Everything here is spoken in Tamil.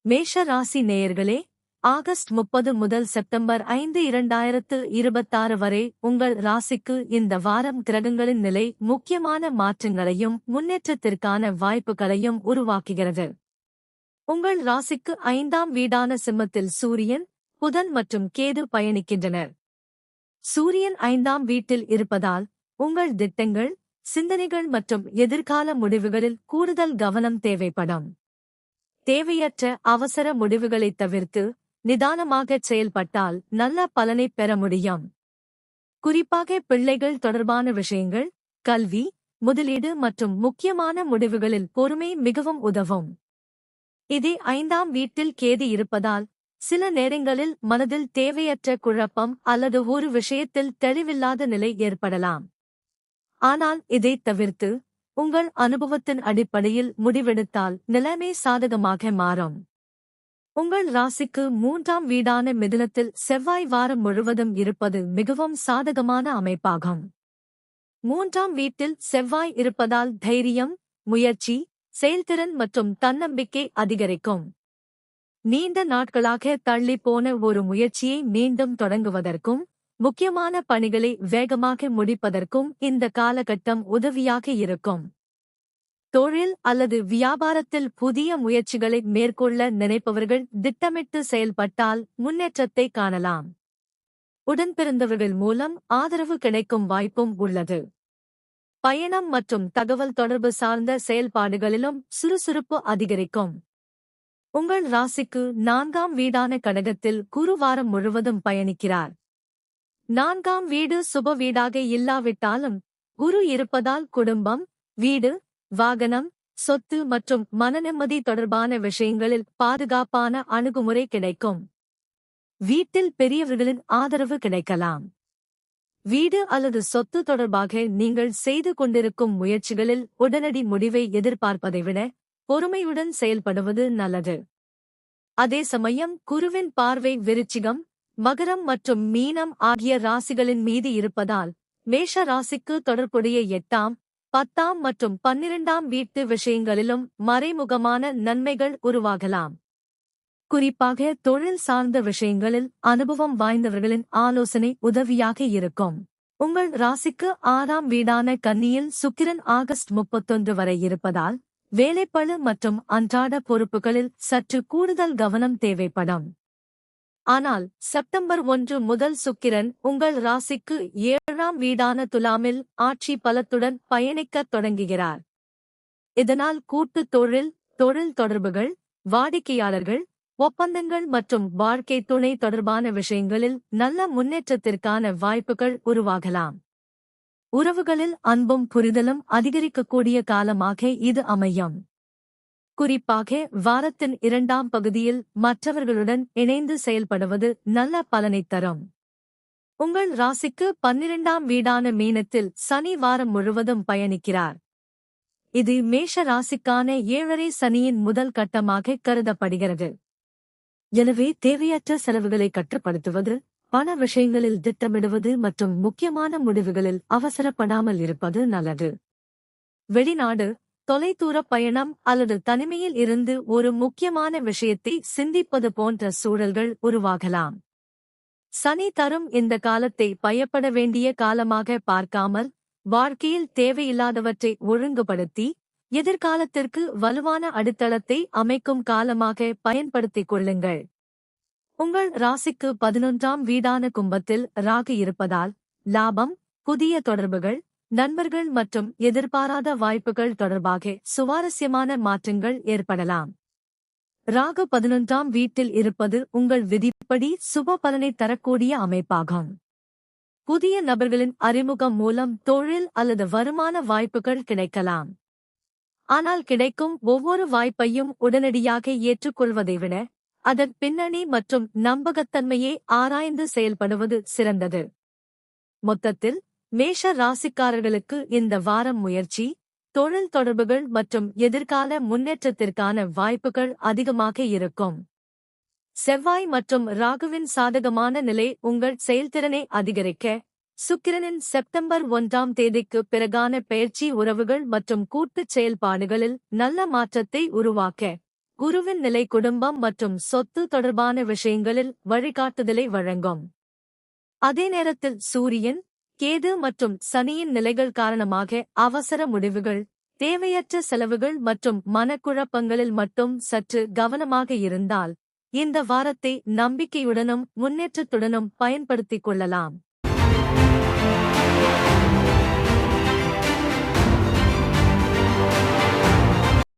மேஷ ராசி நேயர்களே, ஆகஸ்ட் 30 முதல் செப்டம்பர் 5 2026 வரை உங்கள் ராசிக்கு இந்த வாரம் கிரகங்களின் நிலை முக்கியமான மாற்றங்களையும் முன்னேற்றத்திற்கான வாய்ப்புகளையும் உருவாக்குகிறது. உங்கள் ராசிக்கு 5ஆம் வீடான சிம்மத்தில் சூரியன், புதன் மற்றும் கேது பயணிக்கின்றனர். சூரியன் 5ஆம் வீட்டில் இருப்பதால் உங்கள் திட்டங்கள், சிந்தனைகள் மற்றும் எதிர்கால முடிவுகளில் கூடுதல் கவனம் தேவைப்படும். தேவையற்ற அவசர முடிவுகளைத் தவிர்த்து நிதானமாகச் செயல்பட்டால் நல்ல பலனைப் பெற முடியும். குறிப்பாக பிள்ளைகள் தொடர்பான விஷயங்கள், கல்வி, முதலீடு மற்றும் முக்கியமான முடிவுகளில் பொறுமை மிகவும் உதவும். இதே 5ஆம் வீட்டில் கேது இருப்பதால் சில நேரங்களில் மனதில் தேவையற்ற குழப்பம் அல்லது ஒரு விஷயத்தில் தெளிவில்லாத நிலை ஏற்படலாம். ஆனால் இதைத் தவிர்த்து உங்கள் அனுபவத்தின் அடிப்படையில் முடிவெடுத்தால் நிலைமை சாதகமாக மாறும். உங்கள் ராசிக்கு 3ஆம் வீடான மிதுனத்தில் செவ்வாய் வாரம் முழுவதும் இருப்பது மிகவும் சாதகமான அமைப்பாகும். 3ஆம் வீட்டில் செவ்வாய் இருப்பதால் தைரியம், முயற்சி, செயல்திறன் மற்றும் தன்னம்பிக்கை அதிகரிக்கும். நீண்ட நாட்களாக தள்ளிப்போன ஒரு முயற்சியை மீண்டும் தொடங்குவதற்கும் முக்கியமான பணிகளை வேகமாக முடிப்பதற்கும் இந்த காலகட்டம் உதவியாக இருக்கும். தொழில் அல்லது வியாபாரத்தில் புதிய முயற்சிகளை மேற்கொள்ள நினைப்பவர்கள் திட்டமிட்டு செயல்பட்டால் முன்னேற்றத்தை காணலாம். உடன்பிறந்தவர்கள் மூலம் ஆதரவு கிடைக்கும் வாய்ப்பும் உள்ளது. பயணம் மற்றும் தகவல் தொடர்பு சார்ந்த செயல்பாடுகளிலும் சுறுசுறுப்பு அதிகரிக்கும். உங்கள் ராசிக்கு 4ஆம் வீடான கடகத்தில் குரு வாரம் முழுவதும் பயணிக்கிறார். 4ஆம் வீடு சுப வீடாக இல்லாவிட்டாலும் குரு இருப்பதால் குடும்பம், வீடு, வாகனம், சொத்து மற்றும் மனநிம்மதி தொடர்பான விஷயங்களில் பாதுகாப்பான அணுகுமுறை கிடைக்கும். வீட்டில் பெரியவர்களின் ஆதரவு கிடைக்கலாம். வீடு அல்லது சொத்து தொடர்பாக நீங்கள் செய்து கொண்டிருக்கும் முயற்சிகளில் உடனடி முடிவை எதிர்பார்ப்பதை விட பொறுமையுடன் செயல்படுவது நல்லது. அதே சமயம் குருவின் பார்வை விருச்சிகம், மகரம் மற்றும் மீனம் ஆகிய ராசிகளின் மீது இருப்பதால் மேஷ ராசிக்கு தொடர்புடைய 8ஆம், 10ஆம் மற்றும் 12ஆம் வீட்டு விஷயங்களிலும் மறைமுகமான நன்மைகள் உருவாகலாம். குறிப்பாக தொழில் சார்ந்த விஷயங்களில் அனுபவம் வாய்ந்தவர்களின் ஆலோசனை உதவியாக இருக்கும். உங்கள் ராசிக்கு 6ஆம் வீடான கன்னியில் சுக்கிரன் ஆகஸ்ட் 31 வரை இருப்பதால் வேலைப்பளு மற்றும் அன்றாட பொறுப்புகளில் சற்று கூடுதல் கவனம் தேவைப்படும். ஆனால் செப்டம்பர் 1 முதல் சுக்கிரன் உங்கள் ராசிக்கு 7ஆம் வீடான துலாமில் ஆட்சி பலத்துடன் பயணிக்கத் தொடங்குகிறார். இதனால் கூட்டுத் தொழில், தொழில் தொடர்புகள், வாடிக்கையாளர்கள், ஒப்பந்தங்கள் மற்றும் வாழ்க்கை துணை தொடர்பான விஷயங்களில் நல்ல முன்னேற்றத்திற்கான வாய்ப்புகள் உருவாகலாம். உறவுகளில் அன்பும் புரிதலும் அதிகரிக்கக்கூடிய காலமாக இது அமையும். குறிப்பாக வாரத்தின் 2ஆம் பகுதியில் மற்றவர்களுடன் இணைந்து செயல்படுவது நல்ல பலனைத் தரும். உங்கள் ராசிக்கு 12ஆம் வீடான மீனத்தில் சனி வாரம் முழுவதும் பயணிக்கிறார். இது மேஷ ராசிக்கான 7.5 சனியின் முதல் கட்டமாக கருதப்படுகிறது. எனவே தேவையற்ற செலவுகளை கட்டுப்படுத்துவது, பண விஷயங்களில் திட்டமிடுவது மற்றும் முக்கியமான முடிவுகளில் அவசரப்படாமல் இருப்பது நல்லது. வெளிநாடு, தொலைதூர பயணம் அல்லது தனிமையில் இருந்து ஒரு முக்கியமான விஷயத்தை சிந்திப்பது போன்ற சூழல்கள் உருவாகலாம். சனி தரும் இந்த காலத்தை பயப்பட வேண்டிய காலமாக பார்க்காமல், வாழ்க்கையில் தேவையில்லாதவற்றை ஒழுங்குபடுத்தி எதிர்காலத்திற்கு வலுவான அடித்தளத்தை அமைக்கும் காலமாக பயன்படுத்திக் கொள்ளுங்கள். உங்கள் ராசிக்கு 11ஆம் வீடான கும்பத்தில் ராகு இருப்பதால் லாபம், புதிய தொடர்புகள், நண்பர்கள் மற்றும் எதிர்பாராத வாய்ப்புகள் தொடர்பாக சுவாரஸ்யமான மாற்றங்கள் ஏற்படலாம். ராகு 11ஆம் வீட்டில் இருப்பது உங்கள் விதிப்படி சுப பலனை தரக்கூடிய அமைப்பாகும். புதிய நபர்களின் அறிமுகம் மூலம் தொழில் அல்லது வருமான வாய்ப்புகள் கிடைக்கலாம். ஆனால் கிடைக்கும் ஒவ்வொரு வாய்ப்பையும் உடனடியாக ஏற்றுக்கொள்வதை விட அதன் பின்னணி மற்றும் நம்பகத்தன்மையை ஆராய்ந்து செயல்படுவது சிறந்தது. மொத்தத்தில் மேஷ ராசிக்காரர்களுக்கு இந்த வாரம் முயற்சி, தொழில் தொடர்புகள் மற்றும் எதிர்கால முன்னேற்றத்திற்கான வாய்ப்புகள் அதிகமாக இருக்கும். செவ்வாய் மற்றும் ராகுவின் சாதகமான நிலை உங்கள் செயல்திறனை அதிகரிக்க, சுக்கிரனின் செப்டம்பர் 1ஆம் தேதிக்கு பிறகான பெயர்ச்சி உறவுகள் மற்றும் கூட்டுச் செயல்பாடுகளில் நல்ல மாற்றத்தை உருவாக்க, குருவின் நிலை குடும்பம் மற்றும் சொத்து தொடர்பான விஷயங்களில் வழிகாட்டுதலை வழங்கும். அதே நேரத்தில் சூரியன், கேது மற்றும் சனியின் நிலைகள் காரணமாக அவசர முடிவுகள், தேவையற்ற செலவுகள் மற்றும் மனக்குழப்பங்களில் மட்டும் சற்று கவனமாக இருந்தால் இந்த வாரத்தை நம்பிக்கையுடனும் முன்னேற்றத்துடனும் பயன்படுத்திக் கொள்ளலாம்.